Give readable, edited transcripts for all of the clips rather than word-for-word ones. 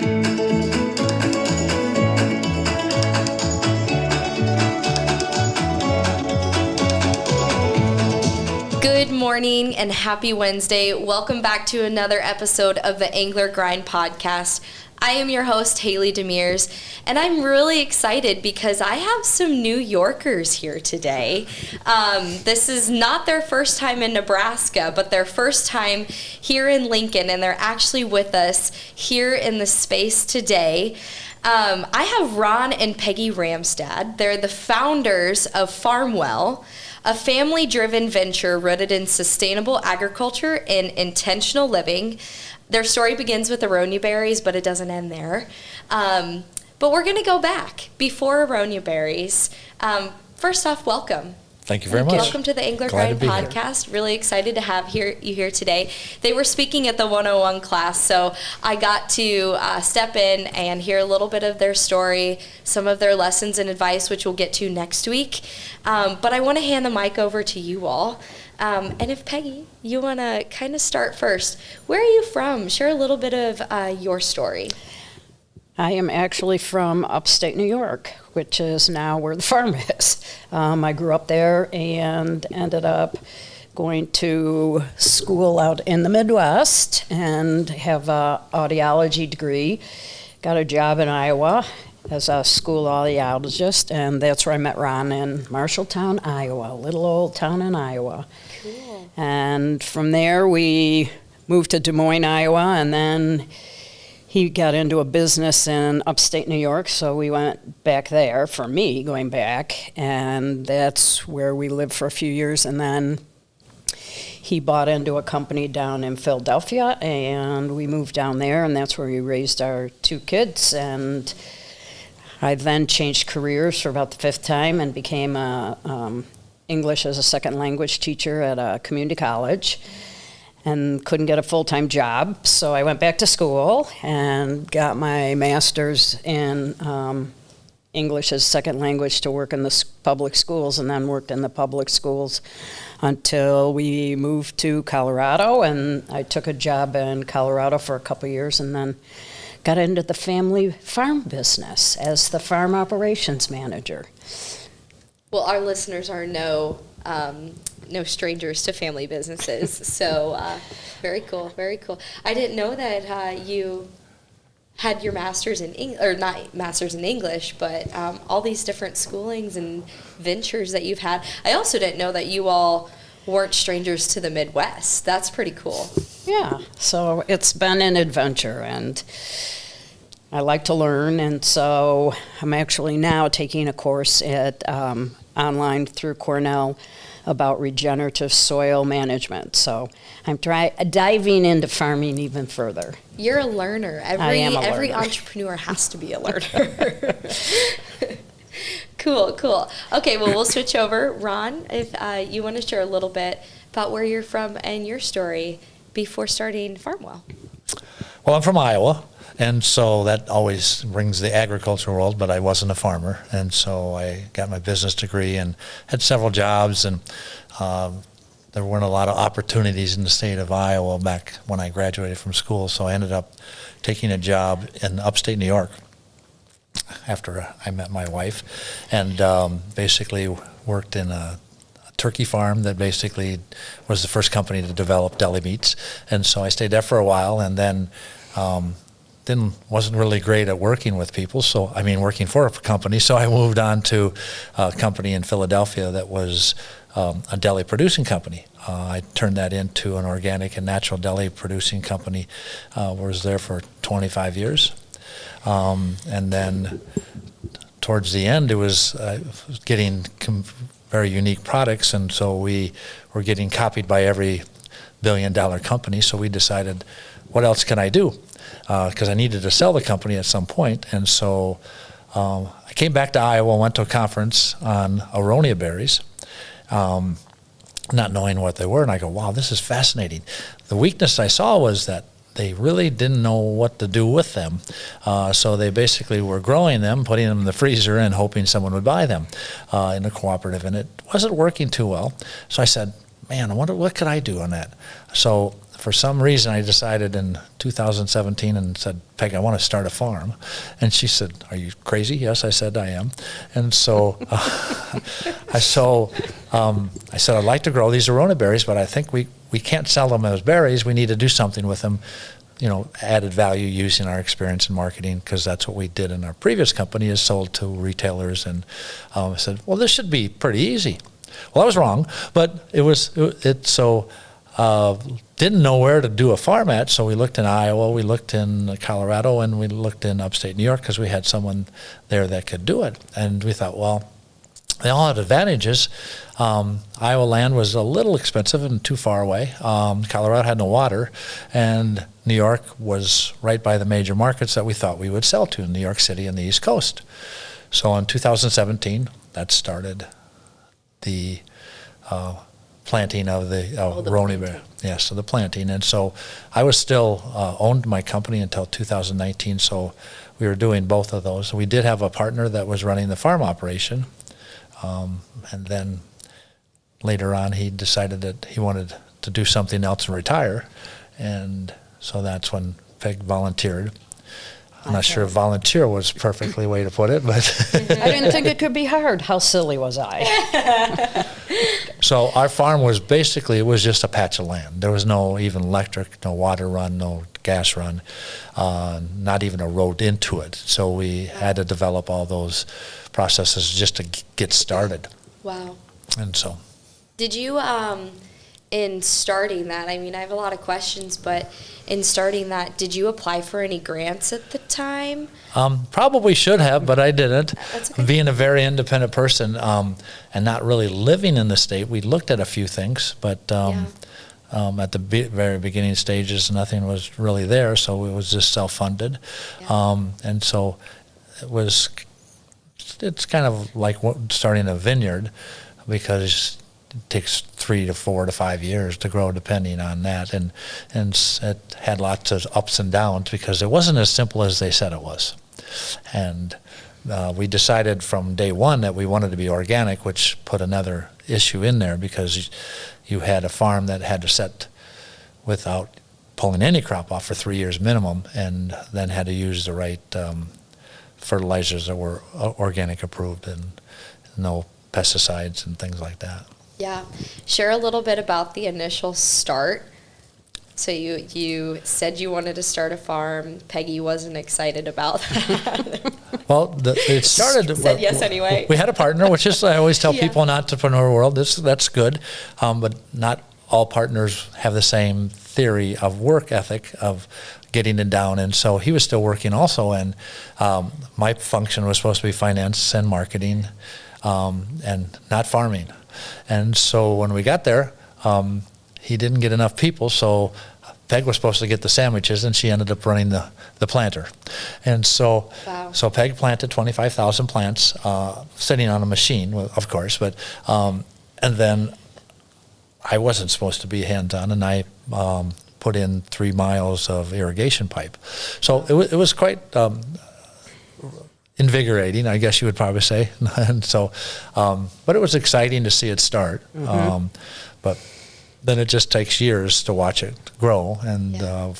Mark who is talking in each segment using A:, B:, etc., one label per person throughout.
A: Good morning and happy Wednesday. Welcome back to another episode of the Angler Grind Podcast. I am your host, Haley Demers, and I'm really excited because I have some New Yorkers here today. This is not their first time in Nebraska, but their first time here in Lincoln, and they're actually with us here in the space today. I have Ron and Peggy Ramstad. They're the founders of Farmwell, a family-driven venture rooted in sustainable agriculture and intentional living. Their story begins with aronia berries, but it doesn't end there. But we're going to go back before aronia berries. First off, welcome.
B: Thank you very much.
A: Welcome to the Angler Grind Podcast. Here. Really excited to have you here today. They were speaking at the 101 class, so I got to step in and hear a little bit of their story, some of their lessons and advice, which we'll get to next week. But I want to hand the mic over to you all. And if Peggy, you want to kind of start first, where are you from? Share a little bit of your story.
C: I am actually from upstate New York, which is now where the farm is. I grew up there and ended up going to school out in the Midwest and have an audiology degree. Got a job in Iowa as a school audiologist, and that's where I met Ron in Marshalltown, Iowa, a little old town in Iowa.
A: Cool.
C: And from there we moved to Des Moines, Iowa, and then he got into a business in upstate New York, so we went back there, for me, going back, and that's where we lived for a few years, and then he bought into a company down in Philadelphia, and we moved down there, and that's where we raised our two kids, and I then changed careers for about the fifth time and became a English as a second language teacher at a community college, and couldn't get a full-time job, so I went back to school and got my master's in English as second language to work in the public schools, and then worked in the public schools until we moved to Colorado, and I took a job in Colorado for a couple of years, and then got into the family farm business as the farm operations manager.
A: Well, our listeners are no strangers to family businesses, so very cool, very cool. I didn't know that you had your master's in or not master's in English, but all these different schoolings and ventures that you've had. I also didn't know that you all weren't strangers to the Midwest. That's pretty cool.
C: Yeah, so it's been an adventure, and I like to learn, and so I'm actually now taking a course at online through Cornell about regenerative soil management. So I'm diving into farming even further.
A: You're a learner. Every entrepreneur has to be a learner. Cool. Okay, well, we'll switch over. Ron, if you want to share a little bit about where you're from and your story before starting Farmwell.
B: Well, I'm from Iowa, and so that always brings the agricultural world, but I wasn't a farmer, and so I got my business degree and had several jobs, and there weren't a lot of opportunities in the state of Iowa back when I graduated from school, so I ended up taking a job in upstate New York after I met my wife, and basically worked in a turkey farm that basically was the first company to develop deli meats, and so I stayed there for a while, and then wasn't really great at working with people, working for a company, so I moved on to a company in Philadelphia that was a deli producing company. I turned that into an organic and natural deli producing company. Was there for 25 years. And then towards the end, it was getting very unique products, and so we were getting copied by every billion-dollar company, so we decided, what else can I do? Because I needed to sell the company at some point, and so I came back to Iowa, went to a conference on aronia berries, not knowing what they were, and I go, wow, this is fascinating. The weakness I saw was that they really didn't know what to do with them, so they basically were growing them, putting them in the freezer, and hoping someone would buy them in a cooperative, and it wasn't working too well. So I said, man, I wonder what could I do on that. So for some reason, I decided in 2017 and said, Peg, I want to start a farm. And she said, are you crazy? Yes, I said, I am. And so I said, I'd like to grow these aronia berries, but I think we can't sell them as berries. We need to do something with them, added value using our experience in marketing, because that's what we did in our previous company, is sold to retailers. And I said, well, this should be pretty easy. Well, I was wrong, but didn't know where to do a farm at, so we looked in Iowa, we looked in Colorado, and we looked in upstate New York because we had someone there that could do it. And we thought, well, they all had advantages. Iowa land was a little expensive and too far away. Colorado had no water, and New York was right by the major markets that we thought we would sell to, New York City and the East Coast. So in 2017, that started the planting of the aronia berry. Yeah, so the planting. And so I was still owned my company until 2019, so we were doing both of those. We did have a partner that was running the farm operation, and then later on he decided that he wanted to do something else and retire, and so that's when Peg volunteered. I'm not sure if volunteer was perfectly way to put it, but
C: I didn't think it could be hard. How silly was I?
B: So our farm was basically, it was just a patch of land. There was no even electric, no water run, no gas run, not even a road into it. So we had to develop all those processes just to get started.
A: Wow.
B: And so.
A: Did you, in starting that, I mean, I have a lot of questions, but in starting that, did you apply for any grants at the time?
B: Probably should have, but I didn't.
A: That's okay.
B: Being a very independent person and not really living in the state, we looked at a few things, but at the very beginning stages, nothing was really there, so it was just self-funded.
A: Yeah.
B: And so it's kind of like starting a vineyard, because it takes 3 to 4 to 5 years to grow, depending on that, and it had lots of ups and downs because it wasn't as simple as they said it was. And we decided from day one that we wanted to be organic, which put another issue in there, because you had a farm that had to set without pulling any crop off for 3 years minimum, and then had to use the right fertilizers that were organic approved, and no pesticides and things like that.
A: Yeah. Share a little bit about the initial start. So you said you wanted to start a farm. Peggy wasn't excited about that.
B: Well, it started.
A: Said yes anyway.
B: We had a partner, which is, I always tell
A: Yeah.
B: people in the entrepreneur world, that's good, but not all partners have the same theory of work ethic of getting it down. And so he was still working also, and my function was supposed to be finance and marketing, and not farming. And so when we got there, he didn't get enough people, so Peg was supposed to get the sandwiches, and she ended up running the planter. And so,
A: Wow.
B: so Peg planted 25,000 plants, sitting on a machine, of course, but and then I wasn't supposed to be hands-on, and I put in 3 miles of irrigation pipe. So it was quite invigorating, I guess you would probably say. And so, but it was exciting to see it start.
C: Mm-hmm.
B: But then it just takes years to watch it grow, and
A: Yeah.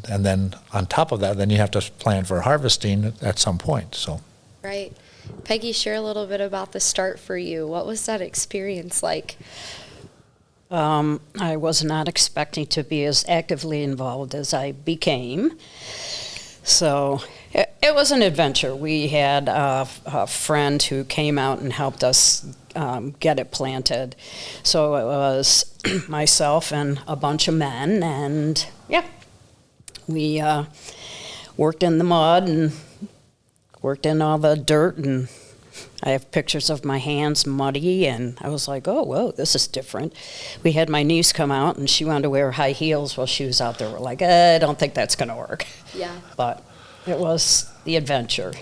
B: and then on top of that, then you have to plan for harvesting at some point. So.
A: Right. Peggy, share a little bit about the start for you. What was that experience like?
C: I was not expecting to be as actively involved as I became. So it was an adventure. We had a friend who came out and helped us get it planted. So it was myself and a bunch of men, and we worked in the mud and worked in all the dirt, and I have pictures of my hands muddy, and I was like, oh, whoa, this is different. We had my niece come out, and she wanted to wear high heels while she was out there. We're like, I don't think that's going to work.
A: Yeah.
C: But it was the adventure.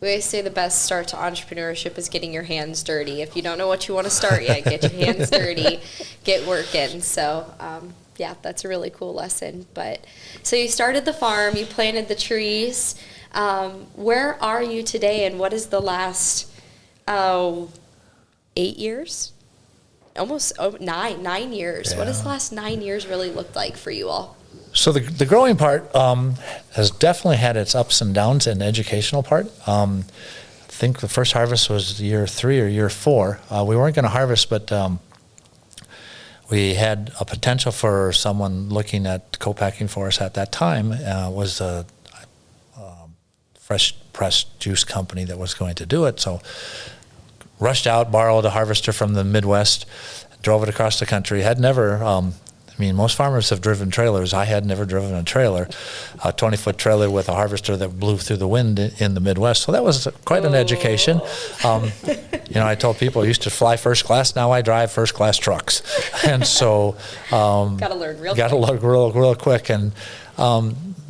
A: We always say the best start to entrepreneurship is getting your hands dirty. If you don't know what you want to start yet, get your hands dirty, get working. So, yeah, that's a really cool lesson. But so you started the farm, you planted the trees. Where are you today, and what is the last 8 years? Almost 9 years.
B: Yeah.
A: What does the last 9 years really look like for you all?
B: So the growing part has definitely had its ups and downs in the educational part. I think the first harvest was year 3 or year 4. We weren't going to harvest, but we had a potential for someone looking at co-packing for us at that time. Was a fresh pressed juice company that was going to do it. So rushed out, borrowed a harvester from the Midwest, drove it across the country. Had never most farmers have driven trailers. I had never driven a trailer, a 20-foot trailer with a harvester that blew through the wind in the Midwest. So that was quite an education. I told people I used to fly first class. Now I drive first class trucks, and so
A: got to learn
B: real quick. And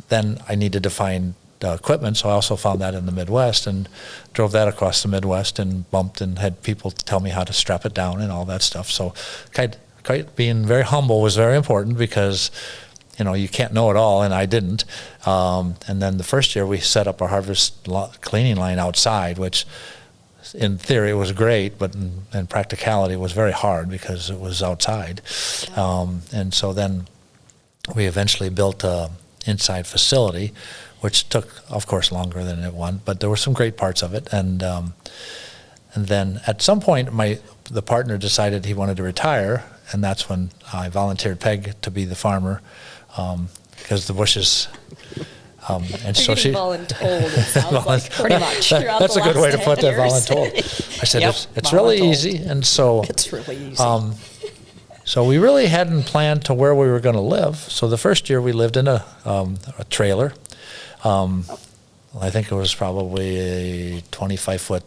B: then I needed to find equipment, so I also found that in the Midwest and drove that across the Midwest and bumped and had people tell me how to strap it down and all that stuff. So being very humble was very important because, you can't know it all, and I didn't. And then the first year we set up a harvest cleaning line outside, which in theory was great, but in practicality was very hard because it was outside. And so then we eventually built an inside facility, which took, of course, longer than it wanted, but there were some great parts of it. And then at some point, the partner decided he wanted to retire, and that's when I volunteered Peg to be the farmer because the bushes. And so she
A: voluntold, it sounds like, pretty much.
B: That's a good way to put that, voluntold. I said, it's really easy, and so
C: it's really easy.
B: So we really hadn't planned to where we were going to live. So the first year we lived in a trailer. I think it was probably a 25-foot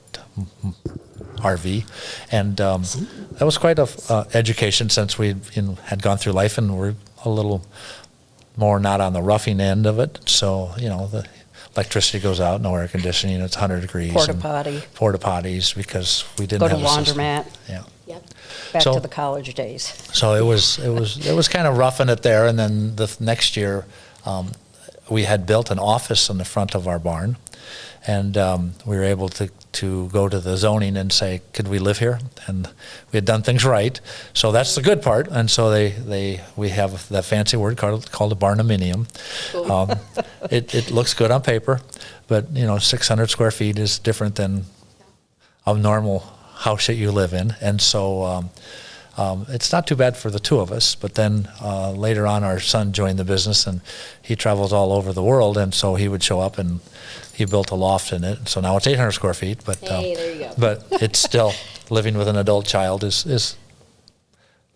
B: RV, and that was quite a education since we had gone through life and were a little more not on the roughing end of it. So the electricity goes out, no air conditioning, it's 100 degrees.
C: Porta
B: potties because we didn't
C: go to
B: have a
C: laundromat.
B: system. Yeah.
A: Yep.
C: Back to the college days.
B: So it was kind of roughing it there, and then the next year we had built an office in the front of our barn, and we were able to go to the zoning and say, could we live here? And we had done things right, so that's the good part. And so we have that fancy word called a barnuminium. Cool. It looks good on paper, but 600 square feet is different than a normal house that you live in, and so it's not too bad for the two of us. But then later on, our son joined the business, and he travels all over the world, and so he would show up, and he built a loft in it. So now it's 800 square feet, but
A: hey, there you go.
B: But it's still living with an adult child is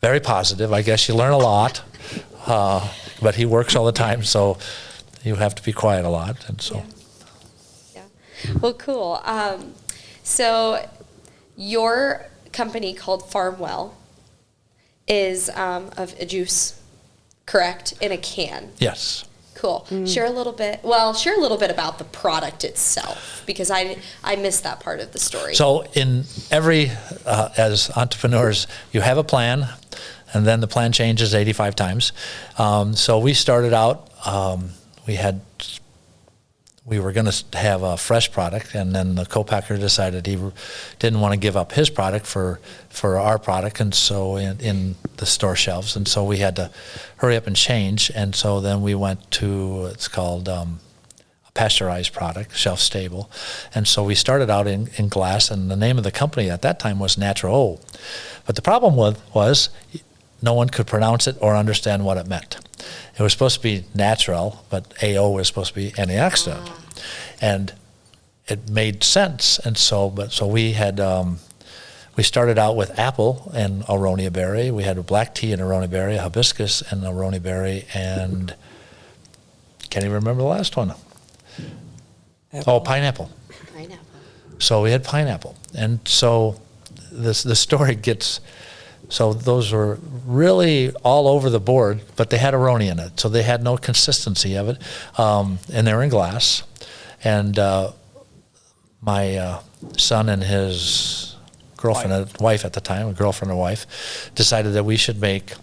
B: very positive. I guess you learn a lot, but he works all the time, so you have to be quiet a lot, and so.
A: Yeah. Well, cool. So your company called Farmwell is of a juice, correct, in a can.
B: Yes.
A: Cool. Share a little bit about the product itself, because I missed that part of the story.
B: So in every, as entrepreneurs, you have a plan, and then the plan changes 85 times. So we started out, we were going to have a fresh product, and then the co-packer decided he didn't want to give up his product for our product, and so in the store shelves, and so we had to hurry up and change, and so then we went to, it's called a pasteurized product, shelf stable, and so we started out in glass, and the name of the company at that time was Natural O. But the problem was no one could pronounce it or understand what it meant. It was supposed to be natural, but AO was supposed to be antioxidant. And it made sense. And so we had, we started out with apple and aronia berry. We had a black tea and aronia berry, a hibiscus and aronia berry, and can't even remember the last one. Apple. Oh, pineapple.
A: Pineapple.
B: So we had pineapple. And so the story gets... So those were really all over the board, but they had aronia in it, so they had no consistency of it, and they were in glass. And my son and his wife at the time, a girlfriend and wife, decided that we should make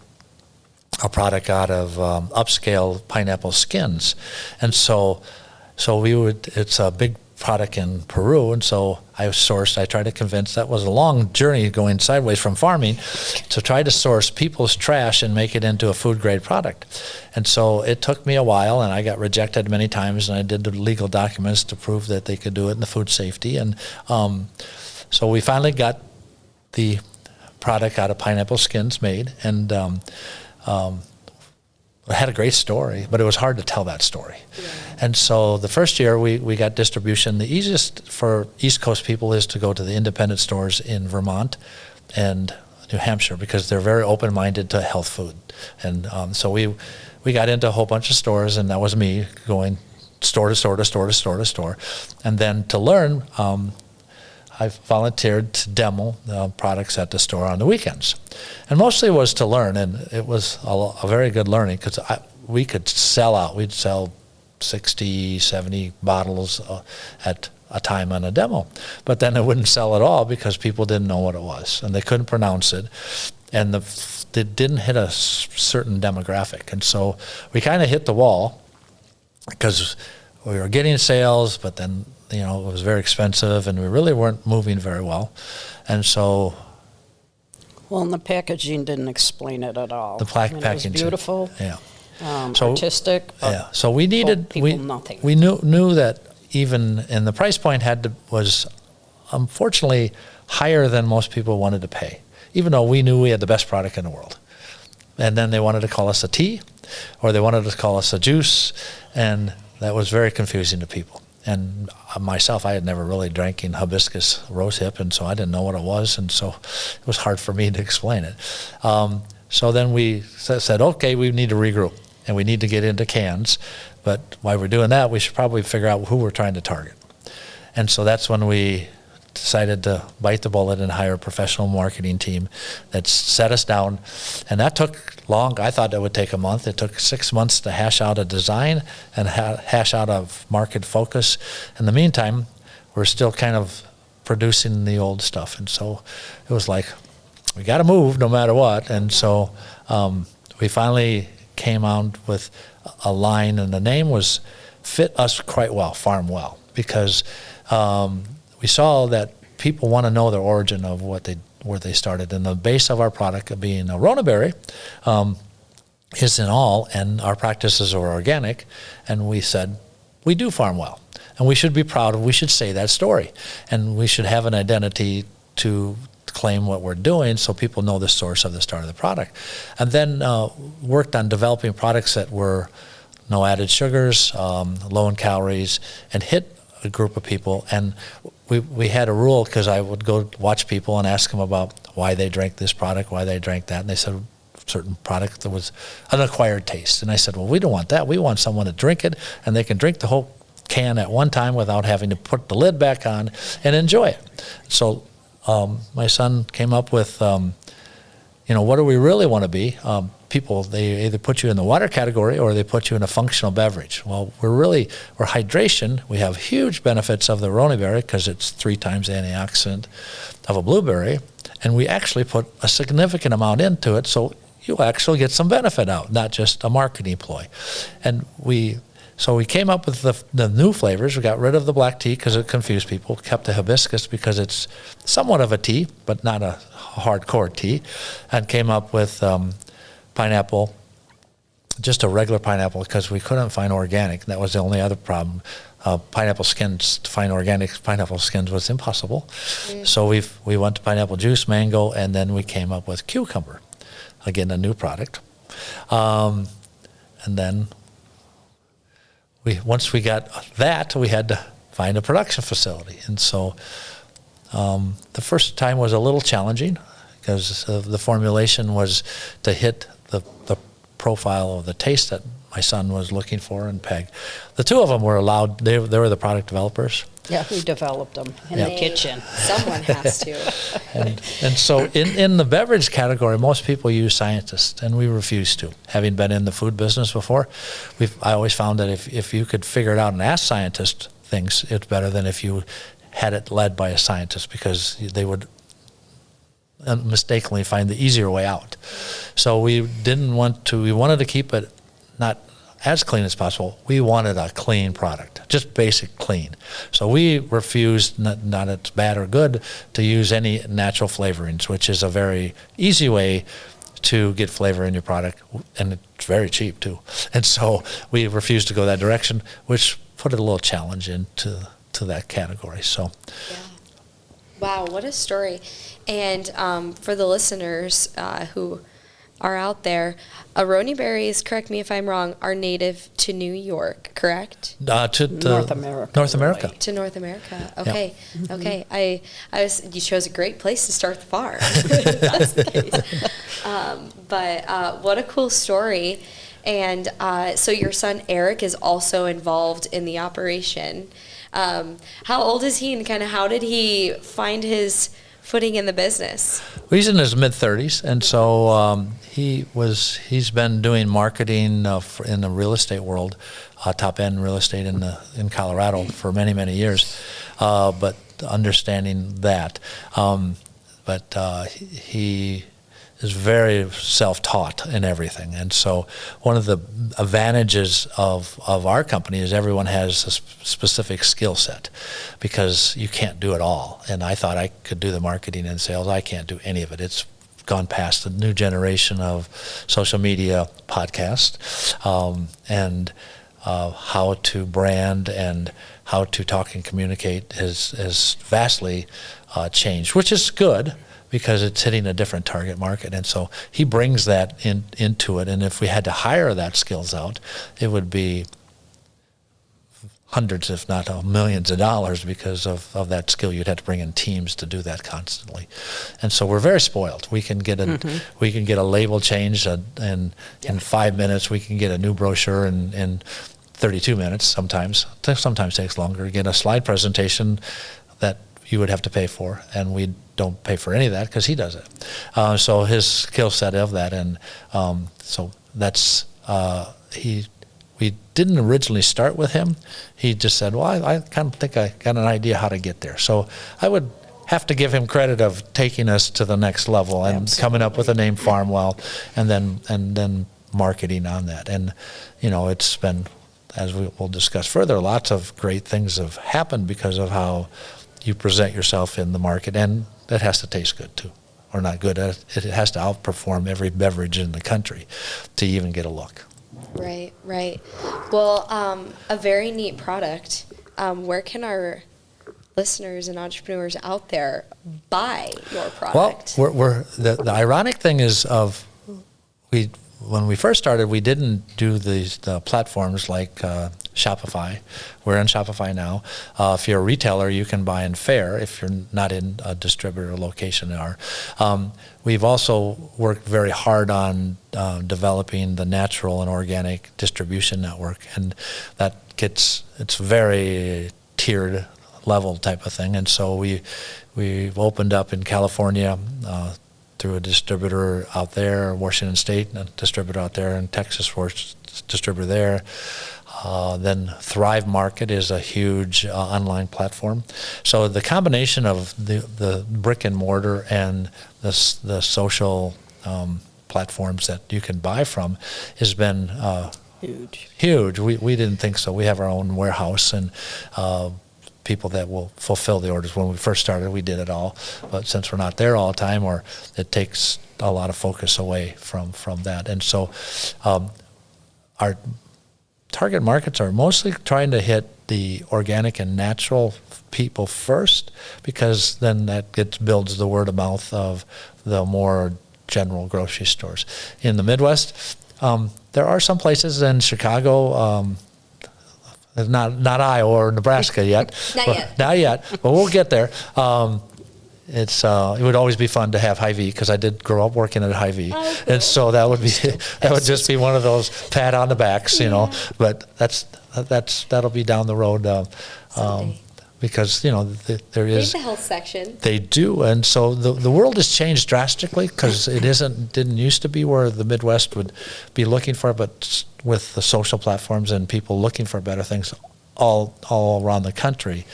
B: a product out of upscale pineapple skins. And so we would, it's a big product in Peru, and so I tried to convince, that was a long journey going sideways from farming, to try to source people's trash and make it into a food grade product. And so it took me a while, and I got rejected many times, and I did the legal documents to prove that they could do it in the food safety. And so we finally got the product out of pineapple skins made, and it had a great story, but it was hard to tell that story. Yeah. And so the first year we got distribution. The easiest for East Coast people is to go to the independent stores in Vermont and New Hampshire, because they're very open-minded to health food. And so we got into a whole bunch of stores, and that was me going store to store to store to store to store. And then to learn, I volunteered to demo products at the store on the weekends. And mostly it was to learn, and it was a very good learning, because we could sell out. We'd sell 60, 70 bottles at a time on a demo. But then it wouldn't sell at all because people didn't know what it was, and they couldn't pronounce it. And it didn't hit a certain demographic. And so we kind of hit the wall, because we were getting sales, but then it was very expensive, and we really weren't moving very well. And so...
C: Well, and the packaging didn't explain it at all.
B: The packaging.
C: It was beautiful.
B: Yeah.
C: Artistic.
B: Yeah. So we needed...
C: nothing.
B: We knew that even... And the price point was unfortunately higher than most people wanted to pay, even though we knew we had the best product in the world. And then they wanted to call us a tea, or they wanted to call us a juice, and that was very confusing to people. And myself, I had never really drank hibiscus rosehip, and so I didn't know what it was, and so it was hard for me to explain it. So then we said, okay, we need to regroup, and we need to get into cans. But while we're doing that, we should probably figure out who we're trying to target. And so that's when we decided to bite the bullet and hire a professional marketing team that set us down. And that took long. I thought it would take a month. It took 6 months to hash out a design and hash out a market focus. In the meantime, we're still kind of producing the old stuff. And so it was like, we got to move no matter what. And so we finally came out with a line, and the name fit us quite well, Farmwell, because we saw that people want to know the origin of where they started. And the base of our product, being aronia berry, is in all, and our practices are organic. And we said, we do farm well, and we should be proud of. We should say that story, and we should have an identity to claim what we're doing, so people know the source of the start of the product. And then worked on developing products that were no added sugars, low in calories, and hit a group of people. And we had a rule, because I would go watch people and ask them about why they drank this product, why they drank that, and they said certain product that was an acquired taste. And I said, well, we don't want that. We want someone to drink it, and they can drink the whole can at one time without having to put the lid back on and enjoy it. So my son came up with, what do we really want to be? People, they either put you in the water category or they put you in a functional beverage. Well, we're hydration. We have huge benefits of the aronia berry, because it's 3 times the antioxidant of a blueberry, and we actually put a significant amount into it, so you'll actually get some benefit out, not just a marketing ploy. And so we came up with the new flavors. We got rid of the black tea because it confused people, kept the hibiscus because it's somewhat of a tea, but not a hardcore tea, and came up with pineapple, just a regular pineapple, because we couldn't find organic. That was the only other problem. Pineapple skins, to find organic pineapple skins was impossible. So we went to pineapple juice, mango, and then we came up with cucumber. Again, a new product. And then once we got that, we had to find a production facility. And so the first time was a little challenging, because the formulation was to hit the profile of the taste that my son was looking for, and Peg. The two of them were allowed. They were the product developers.
C: Yeah, who developed them in the kitchen?
A: Someone has to.
B: and so in the beverage category, most people use scientists, and we refuse to. Having been in the food business before, I always found that if you could figure it out and ask scientists things, it's better than if you had it led by a scientist, because they would mistakenly find the easier way out. So we wanted to keep it not as clean as possible. We wanted a clean product, just basic clean. So we refused, not it's bad or good, to use any natural flavorings, which is a very easy way to get flavor in your product, and it's very cheap too. And so we refused to go that direction, which put a little challenge into that category. So,
A: yeah. Wow, what a story. And for the listeners who are out there, aronia berries, correct me if I'm wrong, are native to New York, correct?
C: To North America.
B: North America.
A: Right. To North America. Okay.
B: Yep.
A: Mm-hmm. Okay. You chose a great place to start the farm. If that's the case. But what a cool story. And so your son Eric is also involved in the operation. How old is he, and kind of how did he find his footing in the business?
B: Well, he's in his mid-30s, and so he's been doing marketing in the real estate world, top-end real estate in Colorado for many, many years, but understanding that. But he is very self-taught in everything. And so one of the advantages of our company is everyone has a specific skill set, because you can't do it all. And I thought I could do the marketing and sales. I can't do any of it. It's gone past the new generation of social media podcast, and how to brand and how to talk and communicate has vastly changed, which is good, because it's hitting a different target market. And so he brings that into it. And if we had to hire that skills out, it would be hundreds, if not millions of dollars, because of that skill. You'd have to bring in teams to do that constantly. And so we're very spoiled. We can get a label changed in 5 minutes. We can get a new brochure in 32 minutes sometimes. Sometimes takes longer. Get a slide presentation that you would have to pay for, and we don't pay for any of that because he does it. So his skill set of that, and so that's we didn't originally start with him. He just said, well, I kind of think I got an idea how to get there. So I would have to give him credit of taking us to the next level and
C: Absolutely.
B: coming up with the name Farmwell, and then marketing on that. And it's been, as we will discuss further, lots of great things have happened because of how you present yourself in the market, and it has to taste good too, or not good. It has to outperform every beverage in the country to even get a look.
A: Right. Well, a very neat product. Where can our listeners and entrepreneurs out there buy your product?
B: Well, we're the ironic thing is when we first started, we didn't do the platforms like Shopify. We're in Shopify now. If you're a retailer, you can buy in Fair if you're not in a distributor location. We've also worked very hard on developing the natural and organic distribution network, and it's very tiered level type of thing. And so we've opened up in California through a distributor out there, Washington State, a distributor out there, and Texas for distributor there. Then Thrive Market is a huge online platform. So the combination of the brick and mortar and the social platforms that you can buy from has been huge. We didn't think so. We have our own warehouse and people that will fulfill the orders. When we first started, we did it all, but since we're not there all the time, or it takes a lot of focus away from that. And so our target markets are mostly trying to hit the organic and natural people first, because then that builds the word of mouth of the more general grocery stores. In the Midwest, there are some places in Chicago, not Iowa or Nebraska yet. Not yet, but we'll get there. It would always be fun to have Hy-Vee, because I did grow up working at Hy-Vee, and so that would just be one of those pat on the backs, But that'll be down the road, because there is
A: the health section.
B: They do, and so the world has changed drastically, because it didn't used to be where the Midwest would be looking for, but with the social platforms and people looking for better things all around the country,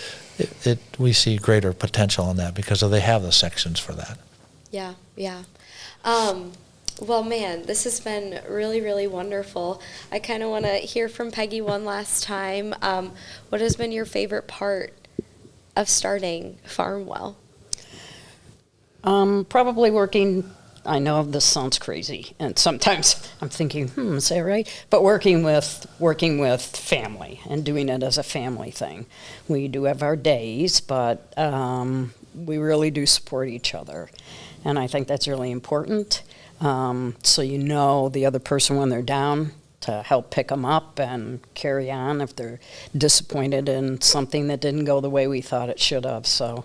B: we see greater potential in that because they have the sections for that.
A: Yeah. Well, man, this has been really, really wonderful. I kind of want to hear from Peggy one last time. What has been your favorite part of starting Farmwell?
C: Probably working. I know this sounds crazy, and sometimes I'm thinking, is that right? But working with family and doing it as a family thing. We do have our days, but we really do support each other, and I think that's really important. So you know the other person when they're down to help pick them up and carry on if they're disappointed in something that didn't go the way we thought it should have. So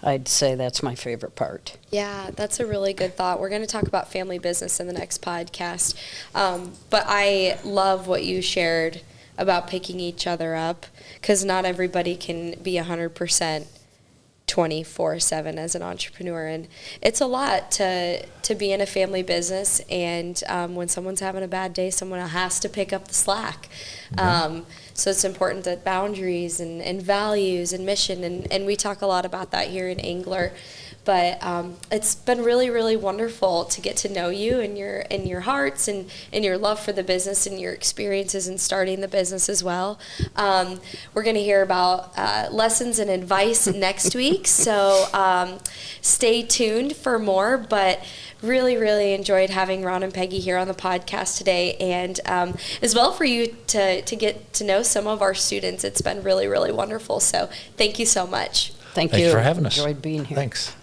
C: I'd say that's my favorite part.
A: Yeah, that's a really good thought. We're going to talk about family business in the next podcast. But I love what you shared about picking each other up, because not everybody can be 100% 24/7 as an entrepreneur, and it's a lot to be in a family business, and when someone's having a bad day, someone has to pick up the slack. So it's important that boundaries and values and mission, and we talk a lot about that here in Angler. But it's been really, really wonderful to get to know you and your hearts and your love for the business and your experiences in starting the business as well. We're going to hear about lessons and advice next week, so stay tuned for more. But really, really enjoyed having Ron and Peggy here on the podcast today, and as well for you to get to know some of our students. It's been really, really wonderful. So thank you so much.
C: Thank
B: Thanks
C: you
B: for having us.
C: Enjoyed being here.
B: Thanks.